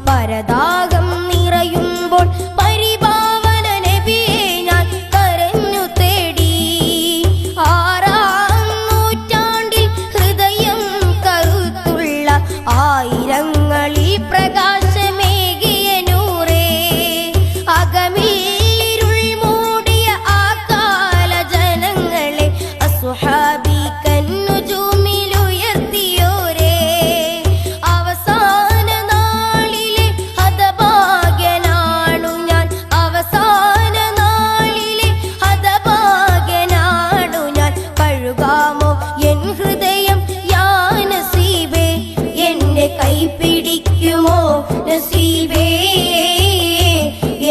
പരദാഹം നിറയുമ്പോൾ പരിപാവന നബിയെ ഞാൻ കരഞ്ഞു തേടി. 6-ാം നൂറ്റാണ്ടിൽ ഹൃദയം കരുത്തുള്ള ആയിരങ്ങളിൽ പ്രകാശമേകിയ നൂറേ, അകമിരുൾ മൂടിയ ആ കാല ജനങ്ങളെ അസ്ഹാബി കന്നുജൂമിലുയർത്തിയോരേ, അവസാന നാളിലെ ഹതഭാഗ്യനാണു ഞാൻ, അവസാന നാളിലെ ഹതഭാഗ്യനാണു ഞാൻ. കഴുകാമോ എൻ ഹൃദയം യാ നസീബേ, എന്റെ കൈ പിടിക്കുമോ നസീബേ,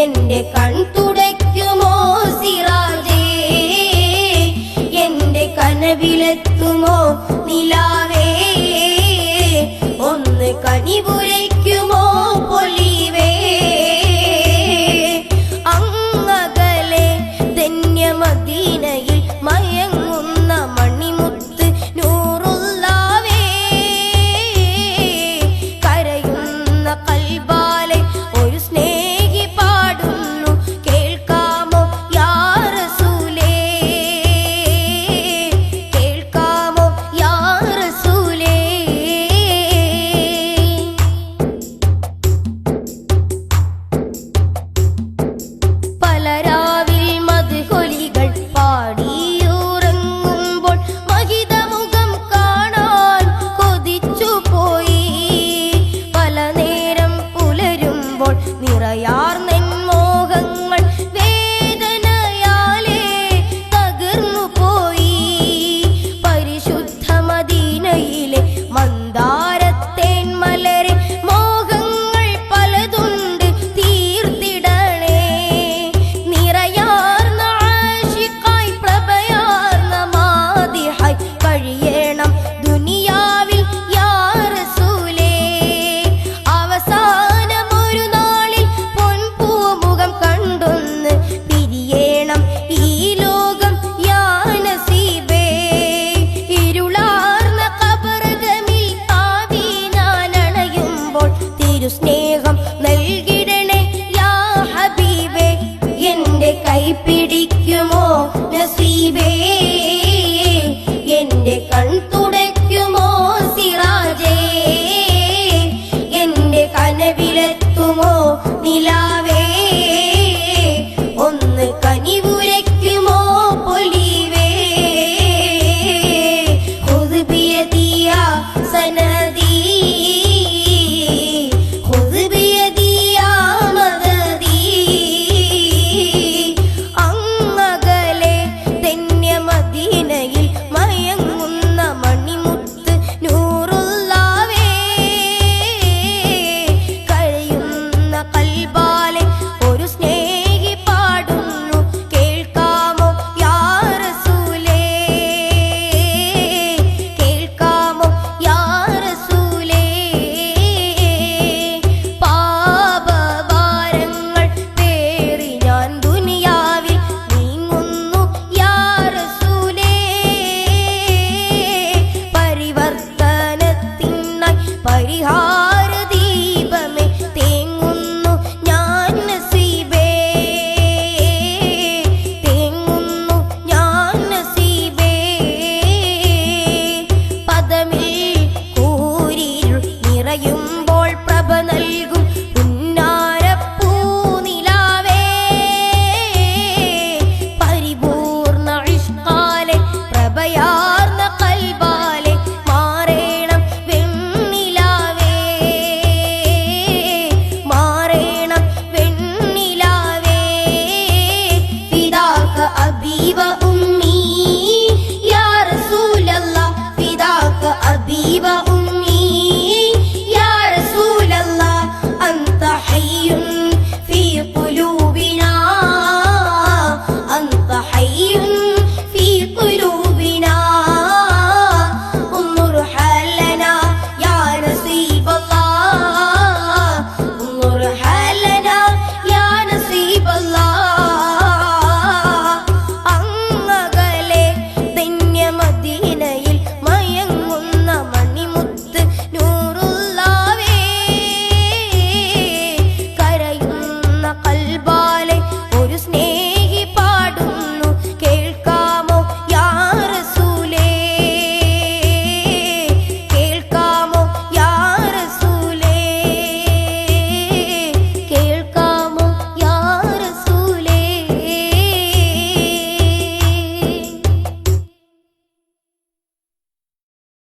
എന്റെ കൺ തുടയ്ക്കുമോ സിറാജേ, എന്റെ കനവിലെത്തുമോ നിലാവേ, ഒന്ന് കനിപുരയ്ക്കുമോ പൊലിവേ. അങ്ങകലെ ധന്യമദീനയിൽ മയങ്ങുന്ന മണിമുത്ത് നൂറുല്ലാവേ, കരയുന്ന കൽബാലെ ഒരു സ്നേഹി പാടുന്നു കേൾക്കാമോ യാ റസൂലേ, കേൾക്കാമോ യാ റസൂലേ. പലരാവിൽ മദ്ഹൊലികൾ പാടിയുറങ്ങുമ്പോൾ മഹിതമുഖം കാണാൻ കൊതിച്ചുപോയി. പല നേരം പുലരുമ്പോൾ നിറയാർന്നെൻ മോഹങ്ങൾ വേദനയാലേ തകർന്നു പോയി. പരിശുദ്ധ മദീനയിലെ മന്ദാരത്തേൻ മലരെ മോഹങ്ങൾ പലതുണ്ട് തീർത്തിടണേ. നിറയാർന്ന ആശിഖായി പ്രഭയാർന്ന മാദിഹായി കഴിയണം ദുനിയാവിൽ യാ റസൂലേ. അവസാനമൊരു നാളിൽ പൊൻപൂമുഖം കണ്ടൊന്ന് പിരിയേണം ഈ ലോകം യാ നസീബേ. ഇരുളാർന്ന ഖബറകമിൽ ആദി ഞാൻ അണയുമ്പോൾ തിരുസ്നേഹം നൽകിടണേ യാ ഹബീബേ, എന്റെ കൈ പിടിക്കുമോ നസീബേ, എന്റെ കൺ തുടയ്ക്കുമോ സിറാജേ, എന്റെ കനവിലെത്തുമോ നിലാ